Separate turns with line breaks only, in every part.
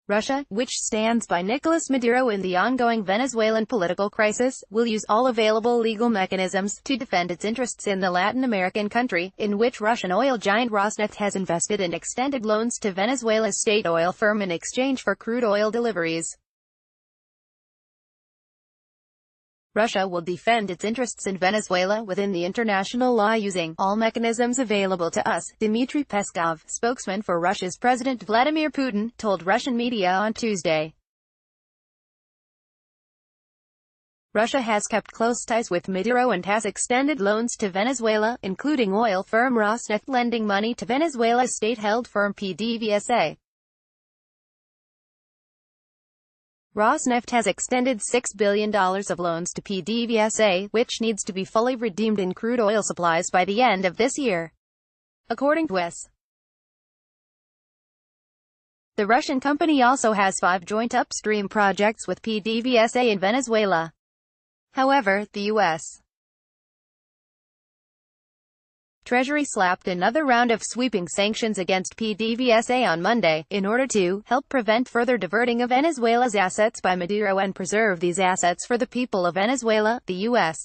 Russia, which stands by Nicolas Maduro in the ongoing Venezuelan political crisis, will use all available legal mechanisms to defend its interests in the Latin American country, in which Russian oil giant Rosneft has invested and extended loans to Venezuela's state oil firm in exchange for crude oil deliveries. Russia will defend its interests in Venezuela within the international law using all mechanisms available to us, Dmitry Peskov, spokesman for Russia's President Vladimir Putin, told Russian media on Tuesday. Russia has kept close ties with Maduro and has extended loans to Venezuela, including oil firm Rosneft lending money to Venezuela's state-held firm PDVSA. Rosneft has extended $6 billion of loans to PDVSA, which needs to be fully redeemed in crude oil supplies by the end of this year, according to US. The Russian company also has 5 joint upstream projects with PDVSA in Venezuela. However, the U.S. Treasury slapped another round of sweeping sanctions against PDVSA on Monday, in order to help prevent further diverting of Venezuela's assets by Maduro and preserve these assets for the people of Venezuela, the U.S.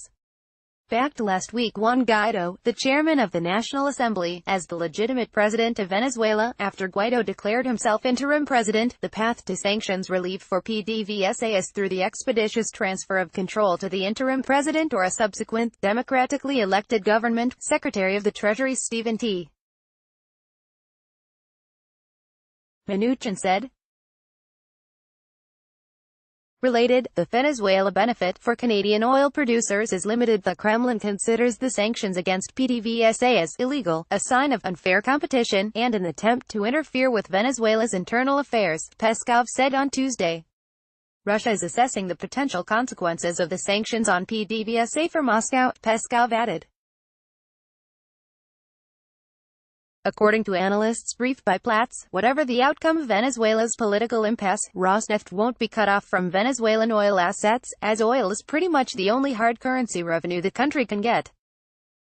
backed last week Juan Guaido, the chairman of the National Assembly, as the legitimate president of Venezuela. After Guaido declared himself interim president, the path to sanctions relief for PDVSA is through the expeditious transfer of control to the interim president or a subsequent, democratically elected government, Secretary of the Treasury Stephen T. Mnuchin said. Related, the Venezuela benefit for Canadian oil producers is limited. The Kremlin considers the sanctions against PDVSA as illegal, a sign of unfair competition, and an attempt to interfere with Venezuela's internal affairs, Peskov said on Tuesday. Russia is assessing the potential consequences of the sanctions on PDVSA for Moscow, Peskov added. According to analysts briefed by Platts, whatever the outcome of Venezuela's political impasse, Rosneft won't be cut off from Venezuelan oil assets, as oil is pretty much the only hard currency revenue the country can get.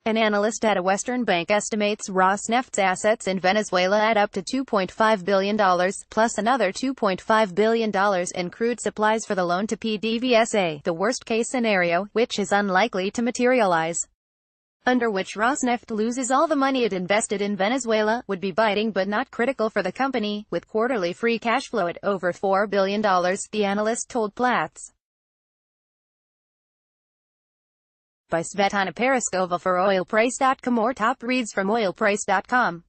An analyst at a Western bank estimates Rosneft's assets in Venezuela at up to $2.5 billion, plus another $2.5 billion in crude supplies for the loan to PDVSA, the worst-case scenario, which is unlikely to materialize, under which Rosneft loses all the money it invested in Venezuela, would be biting but not critical for the company, with quarterly free cash flow at over $4 billion, the analyst told Platts. By Svetlana Peruskova for oilprice.com or top reads from oilprice.com.